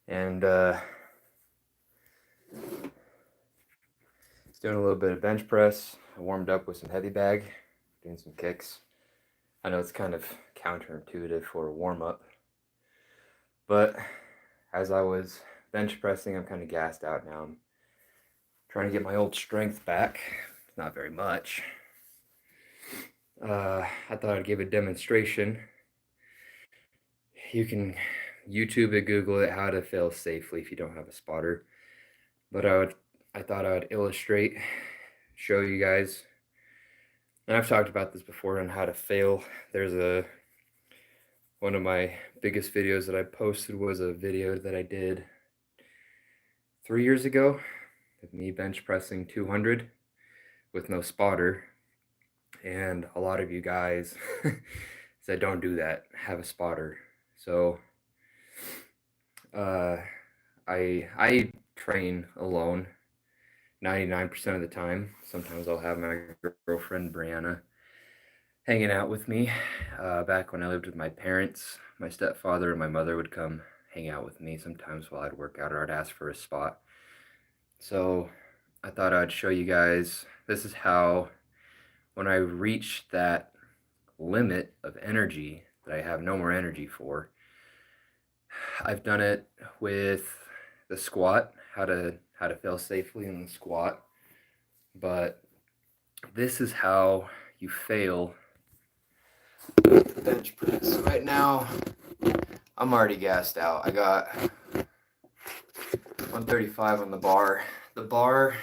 and doing a little bit of bench press. I warmed up with some heavy bag, doing some kicks. I know it's kind of counterintuitive for a warm up, but as I was bench pressing, I'm kind of gassed out now. I'm trying to get my old strength back. It's not very much. I thought I'd give a demonstration. You can YouTube it, Google it, how to fail safely if you don't have a spotter. But I thought I would illustrate, show you guys. And I've talked about this before on how to fail. There's one of my biggest videos that I posted was a video that I did 3 years ago of me bench pressing 200 with no spotter. And a lot of you guys said don't do that, have a spotter. So I train alone 99% of the time. Sometimes I'll have my girlfriend Brianna hanging out with me. Back when I lived with my parents, my stepfather and my mother would come hang out with me sometimes while I'd work out or I'd ask for a spot. So I thought I'd show you guys, this is how, when I reach that limit of energy that I have no more energy for, I've done it with the squat, how to fail safely in the squat, but this is how you fail the bench press. Right now, I'm already gassed out. I got 135 on the bar. The bar,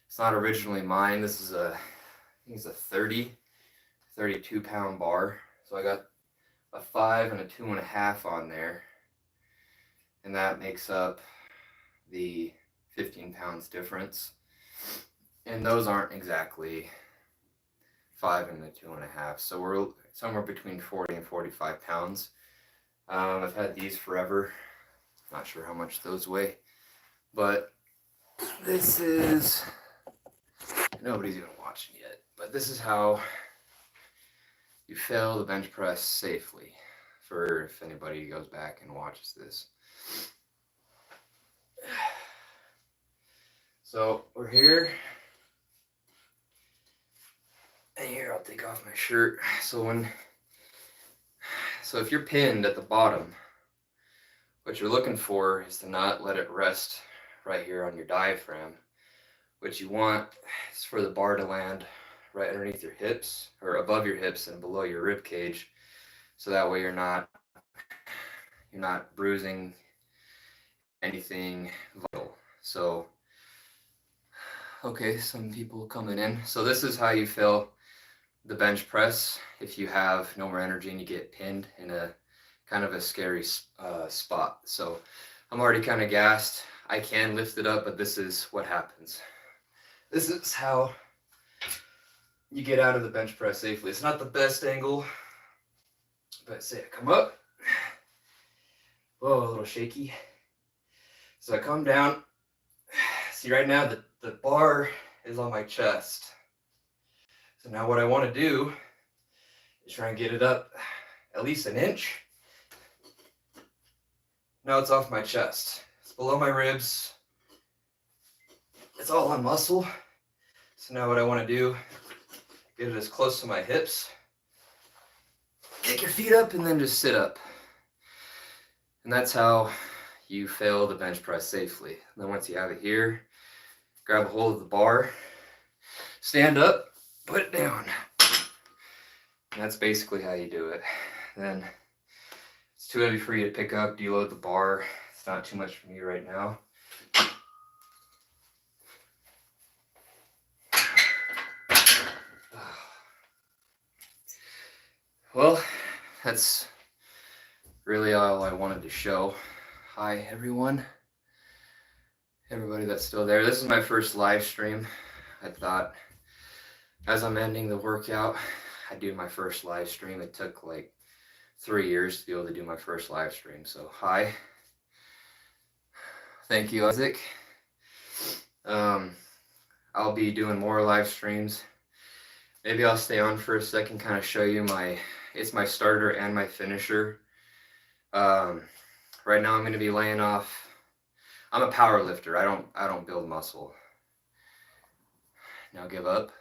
it's not originally mine. This is I think it's a 32 pound bar. So I got a 5 and a 2.5 on there. And that makes up the 15 pounds difference. And those aren't exactly 5 and a 2.5. So we're somewhere between 40 and 45 pounds. I've had these forever. Not sure how much those weigh. But this is, nobody's even watching yet, but this is how you fail the bench press safely, for if anybody goes back and watches this. So we're here, and here I'll take off my shirt. So if you're pinned at the bottom, what you're looking for is to not let it rest right here on your diaphragm. What you want is for the bar to land right underneath your hips, or above your hips and below your rib cage, so that way you're not bruising anything vital. So okay, some people coming in. So this is how you fail the bench press if you have no more energy and you get pinned in a kind of a scary spot. So I'm already kind of gassed. I can lift it up, but this is what happens. This is how you get out of the bench press safely. It's not the best angle, but say I come up. Whoa, a little shaky. So I come down. See, right now the bar is on my chest. So now what I want to do is try and get it up at least an inch. Now it's off my chest. It's below my ribs. It's all on muscle. So now what I want to do, get it as close to my hips. Kick your feet up and then just sit up. And that's how you fail the bench press safely. And then once you have it here, grab a hold of the bar, stand up, put it down. And that's basically how you do it. Then it's too heavy for you to pick up, deload the bar. It's not too much for me right now. Well, that's really all I wanted to show. Hi everyone. Everybody that's still there. This is my first live stream. I thought as I'm ending the workout, I'd do my first live stream. It took like 3 years to be able to do my first live stream. So hi. Thank you, Isaac. I'll be doing more live streams. Maybe I'll stay on for a second, kind of show you it's my starter and my finisher. Right now I'm going to be laying off. I'm a power lifter. I don't build muscle. Now give up.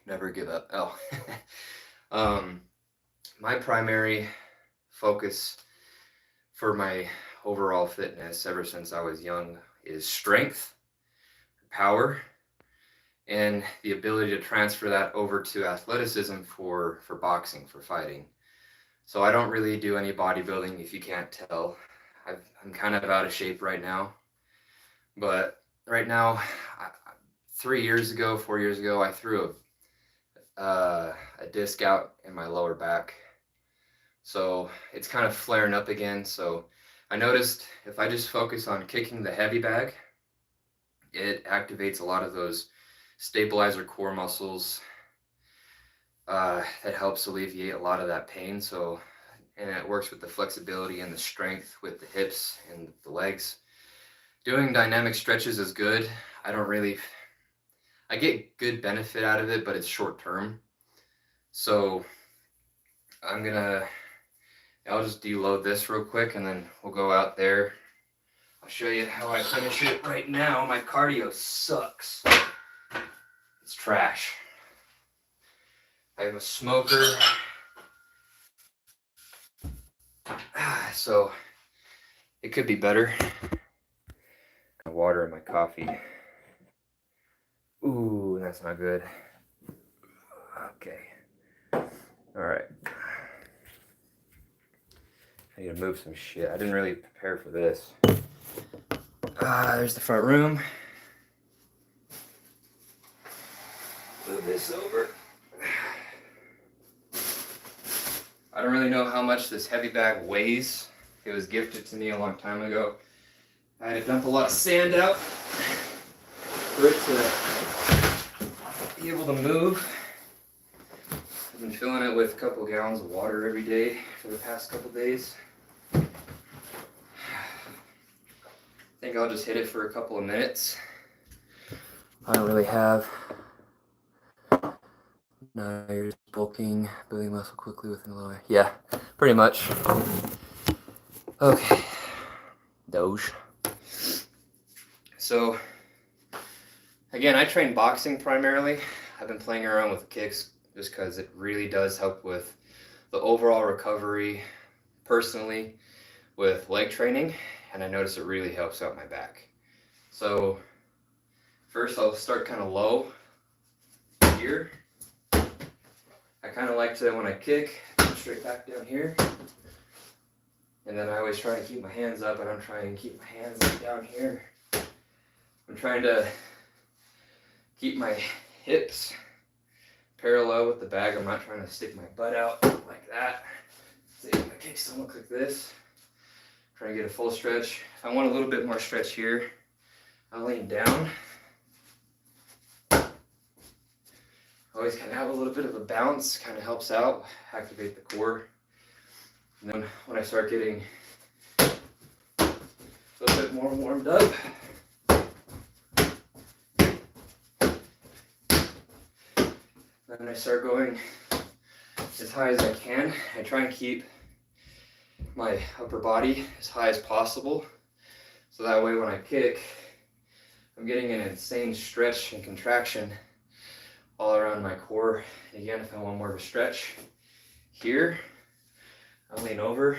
Never give up. Oh. um, my primary focus for my overall fitness ever since I was young is strength, power, and the ability to transfer that over to athleticism for boxing, for fighting. So I don't really do any bodybuilding, if you can't tell. I'm kind of out of shape right now. But right now, 3 years ago, 4 years ago, I threw a disc out in my lower back. So it's kind of flaring up again. So I noticed if I just focus on kicking the heavy bag, it activates a lot of those stabilizer core muscles. That helps alleviate a lot of that pain. So, and it works with the flexibility and the strength with the hips and the legs. Doing dynamic stretches is good. I get good benefit out of it, but it's short term. So I'll just deload this real quick and then we'll go out there. I'll show you how I finish it right now. My cardio sucks. It's trash. I am a smoker. So it could be better. Water in my coffee. Ooh, that's not good. Okay. All right. I need to move some shit. I didn't really prepare for this. There's the front room. Move this over. I don't really know how much this heavy bag weighs. It was gifted to me a long time ago. I had to dump a lot of sand out for it to be able to move. I've been filling it with a couple gallons of water every day for the past couple days. I think I'll just hit it for a couple of minutes. I don't really have. No, you're just bulking, building muscle quickly within a lower. Yeah, pretty much. Okay. Doge. So, again, I train boxing primarily. I've been playing around with kicks just because it really does help with the overall recovery personally with leg training, and I notice it really helps out my back. So, first I'll start kind of low here. I kind of like to, when I kick, straight back down here. And then I always try to keep my hands up. I don't try and keep my hands down here. I'm trying to keep my hips parallel with the bag. I'm not trying to stick my butt out like that. See, my kicks don't look like this. Try to get a full stretch. If I want a little bit more stretch here, I'll lean down. Always kind of have a little bit of a bounce, kind of helps out, activate the core. And then when I start getting a little bit more warmed up, then I start going as high as I can. I try and keep my upper body as high as possible, so that way when I kick, I'm getting an insane stretch and contraction all around my core. And again, if I want more of a stretch here, I'll lean over.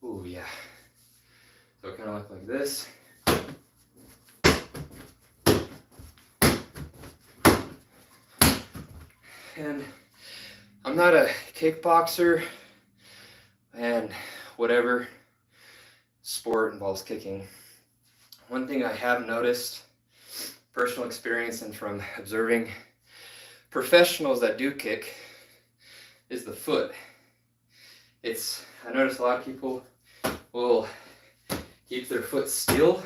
Ooh, yeah. So it kind of looks like this. And I'm not a kickboxer, and whatever sport involves kicking. One thing I have noticed, personal experience and from observing professionals that do kick, is the foot. I notice a lot of people will keep their foot still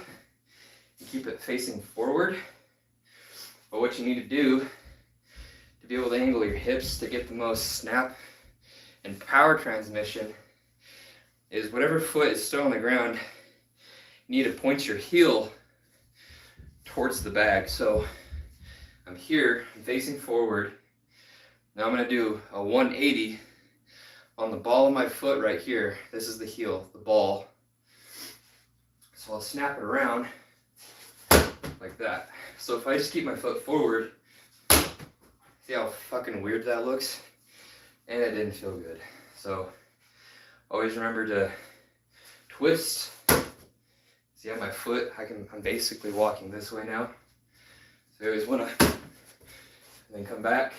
and keep it facing forward. But what you need to do to be able to angle your hips to get the most snap and power transmission is whatever foot is still on the ground, you need to point your heel towards the bag. So I'm here, I'm facing forward. Now I'm going to do a 180 on the ball of my foot right here. This is the heel, the ball. So I'll snap it around like that. So if I just keep my foot forward, see how fucking weird that looks? And it didn't feel good. So always remember to twist. See how my foot, I'm basically walking this way now. So you always wanna, and then come back.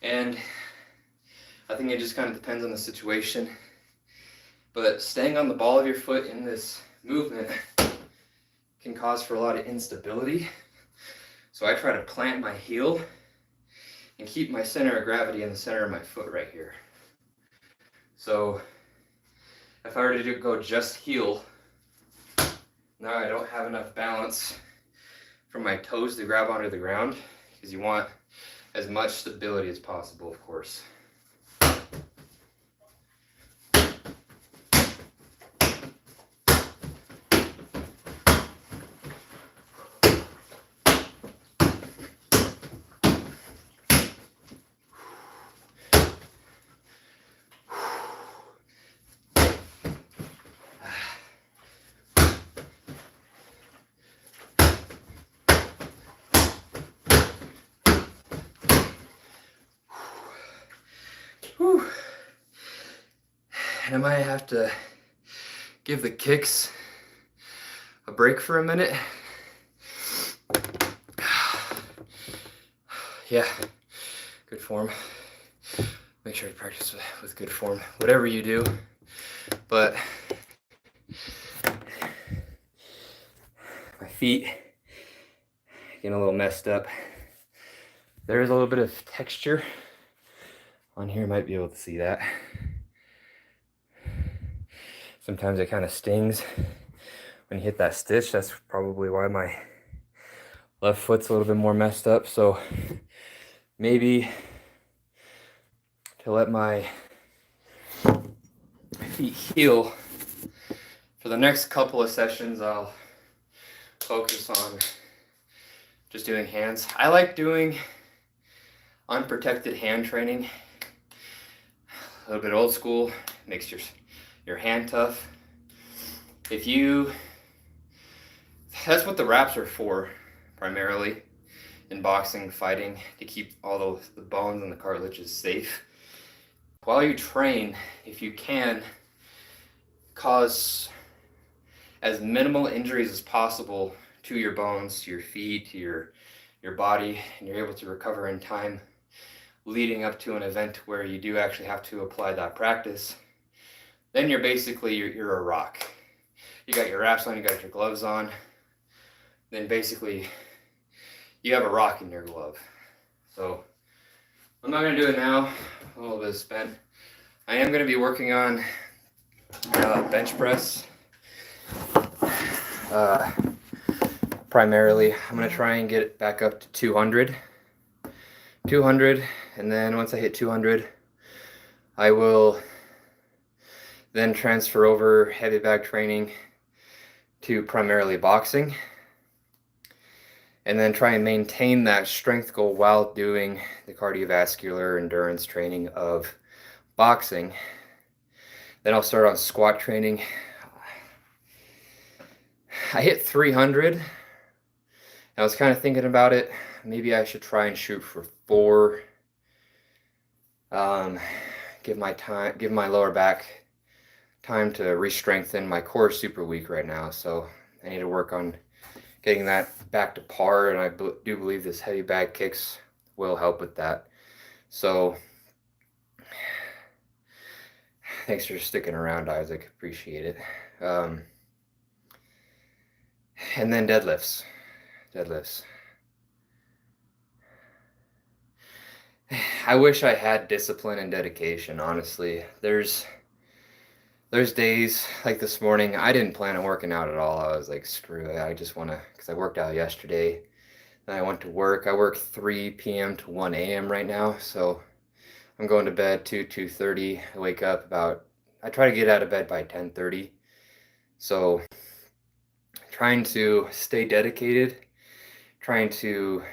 And I think it just kind of depends on the situation. But staying on the ball of your foot in this movement can cause for a lot of instability. So I try to plant my heel and keep my center of gravity in the center of my foot right here. So if I were to go just heel, now I don't have enough balance from my toes to grab onto the ground, because you want as much stability as possible, of course. Whew. And I might have to give the kicks a break for a minute. Yeah, good form. Make sure you practice with good form, whatever you do. But my feet getting a little messed up. There is a little bit of texture on here, might be able to see that. Sometimes it kind of stings when you hit that stitch. That's probably why my left foot's a little bit more messed up. So maybe to let my feet heal, for the next couple of sessions, I'll focus on just doing hands. I like doing unprotected hand training. A little bit old school, makes your hand tough. That's what the wraps are for, primarily, in boxing, fighting, to keep all the bones and the cartilages safe. While you train, if you can, cause as minimal injuries as possible to your bones, to your feet, to your body, and you're able to recover in time leading up to an event where you do actually have to apply that practice, then you're a rock. You got your wraps on, you got your gloves on, then basically you have a rock in your glove. So I'm not going to do it now, a little bit spent. I am going to be working on bench press. Primarily, I'm going to try and get it back up to 200, and then once I hit 200, I will then transfer over heavy bag training to primarily boxing, and then try and maintain that strength goal while doing the cardiovascular endurance training of boxing. Then I'll start on squat training. I hit 300. I was kind of thinking about it. Maybe I should try and shoot for 4. Give my lower back time to re-strengthen. My core is super weak right now, so I need to work on getting that back to par, and I do believe this heavy bag kicks will help with that. So thanks for sticking around, Isaac. Appreciate it. And then deadlifts. I wish I had discipline and dedication, honestly. There's days like this morning, I didn't plan on working out at all. I was like, screw it, I just want to, because I worked out yesterday. Then I went to work. I work 3 p.m. to 1 a.m. right now, so I'm going to bed 2:30. I wake up I try to get out of bed by 10:30. So trying to stay dedicated, trying to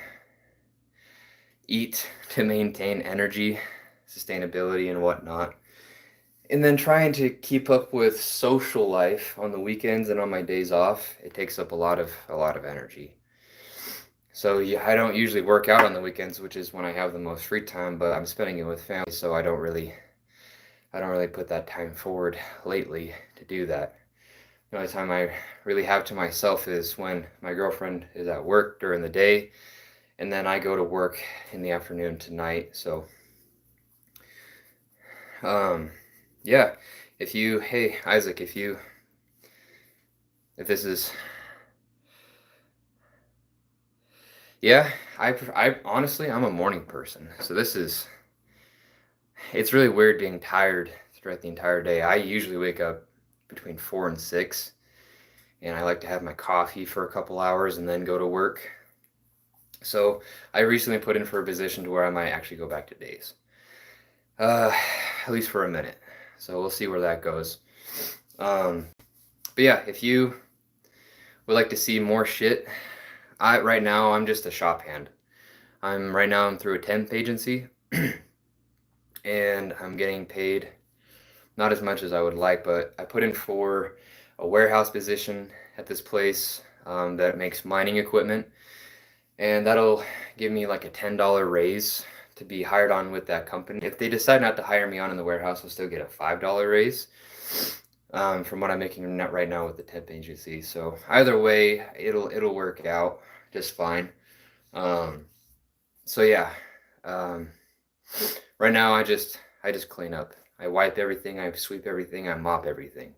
eat to maintain energy, sustainability, and whatnot. And then trying to keep up with social life on the weekends and on my days off, it takes up a lot of energy. So yeah, I don't usually work out on the weekends, which is when I have the most free time, but I'm spending it with family, so I don't really put that time forward lately to do that. The only time I really have to myself is when my girlfriend is at work during the day, and then I go to work in the afternoon to night. So, um, yeah, hey Isaac, if this is, yeah, I honestly, I'm a morning person. So it's really weird being tired throughout the entire day. I usually wake up between 4 and 6, and I like to have my coffee for a couple hours and then go to work. So I recently put in for a position to where I might actually go back to days, uh, at least for a minute. So we'll see where that goes. Um, but yeah, if you would like to see more shit, right now I'm just a shop hand. I'm through a temp agency, and I'm getting paid not as much as I would like, but I put in for a warehouse position at this place that makes mining equipment, and that'll give me like a $10 raise to be hired on with that company. If they decide not to hire me on in the warehouse, I'll still get a $5 raise from what I'm making net right now with the temp agency. So either way, it'll work out just fine. Um, so yeah, um, right now I just clean up. I wipe everything, I sweep everything, I mop everything.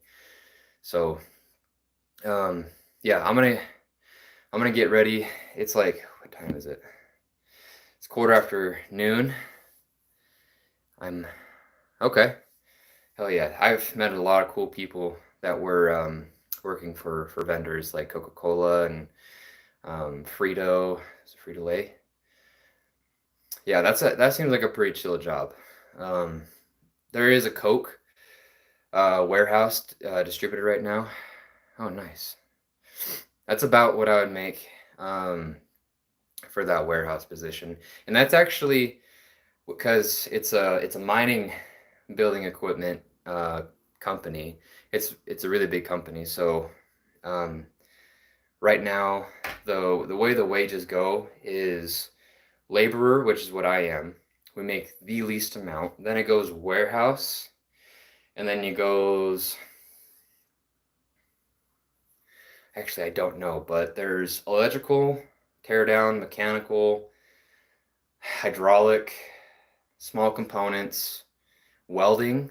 So um, yeah, I'm gonna get ready. It's like, what time is it? It's quarter after noon. I'm okay. Hell yeah. I've met a lot of cool people that were working for vendors like Coca-Cola and Frito. Is it Frito-Lay? Yeah, that seems like a pretty chill job. Um, there is a Coke warehouse distributor right now. Oh, nice. That's about what I would make um, for that warehouse position, and that's actually because it's a mining building equipment company. It's a really big company. So um, right now, the way the wages go is laborer, which is what I am. We make the least amount. Then it goes warehouse, and then it goes. Actually, I don't know, but there's electrical, tear down, mechanical, hydraulic, small components, welding,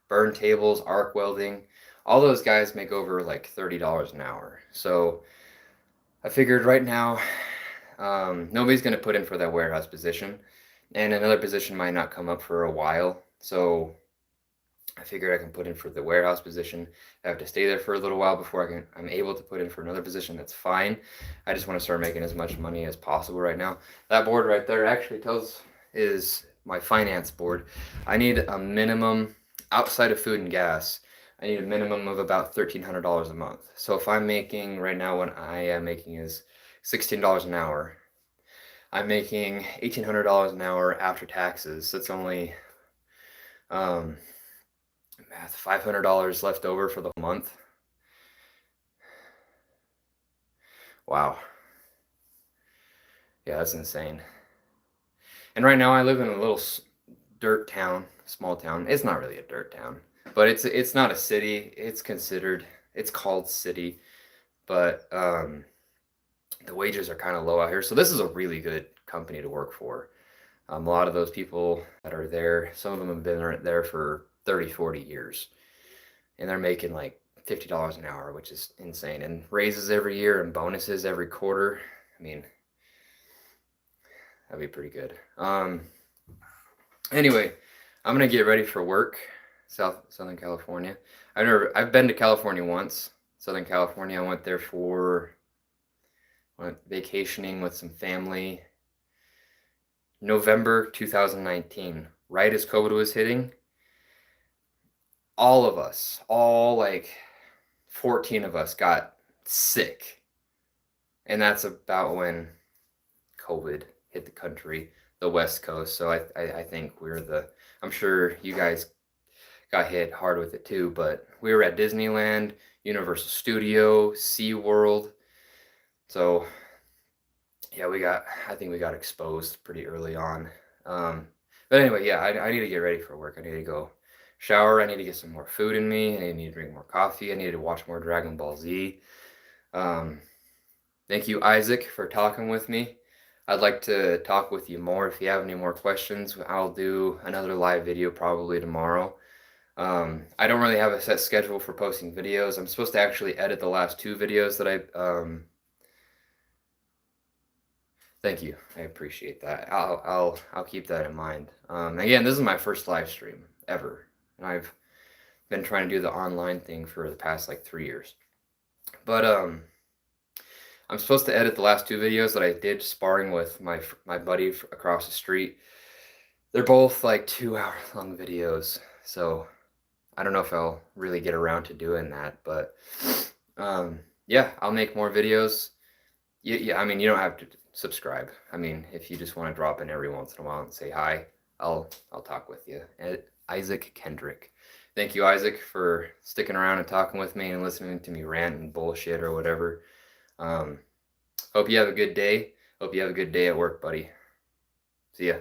burn tables, arc welding. All those guys make over like $30 an hour. So I figured right now, nobody's going to put in for that warehouse position, and another position might not come up for a while. So I figured I can put in for the warehouse position. I have to stay there for a little while before I'm able to put in for another position. That's fine. I just want to start making as much money as possible right now. That board right there actually is my finance board. I need a minimum outside of food and gas. I need a minimum of about $1,300 a month. So if I'm making right now, what I am making is $16 an hour. I'm making $1,800 an hour after taxes. That's only um, math, $500 left over for the month. Wow. Yeah, that's insane. And right now I live in a little dirt town, small town. It's not really a dirt town, but it's not a city. It's called city, but the wages are kind of low out here. So this is a really good company to work for. A lot of those people that are there, some of them have been there for 30, 40 years, and they're making like $50 an hour, which is insane. And raises every year and bonuses every quarter. I mean, that'd be pretty good. Anyway, I'm gonna get ready for work. Southern California. I've been to California once. Southern California. I went there went vacationing with some family. November 2019, right as COVID was hitting. All of us, all like 14 of us got sick. And that's about when COVID hit the country, the West Coast. So I think I'm sure you guys got hit hard with it too. But we were at Disneyland, Universal Studio, SeaWorld. So yeah, I think we got exposed pretty early on. Um, but anyway, yeah, I need to get ready for work. I need to go shower. I need to get some more food in me. I need to drink more coffee. I need to watch more Dragon Ball Z. Um, Thank you, Isaac, for talking with me. I'd like to talk with you more. If you have any more questions, I'll do another live video probably tomorrow. I don't really have a set schedule for posting videos. I'm supposed to actually edit the last two videos that thank you. I appreciate that. I'll keep that in mind. Again, this is my first live stream ever, and I've been trying to do the online thing for the past like 3 years. But I'm supposed to edit the last two videos that I did sparring with my buddy across the street. They're both like 2 hour long videos, so I don't know if I'll really get around to doing that. But yeah, I'll make more videos. Yeah, I mean, you don't have to subscribe. I mean, if you just want to drop in every once in a while and say hi, I'll talk with you. Isaac Kendrick. Thank you, Isaac, for sticking around and talking with me and listening to me rant and bullshit or whatever. Hope you have a good day. Hope you have a good day at work, buddy. See ya.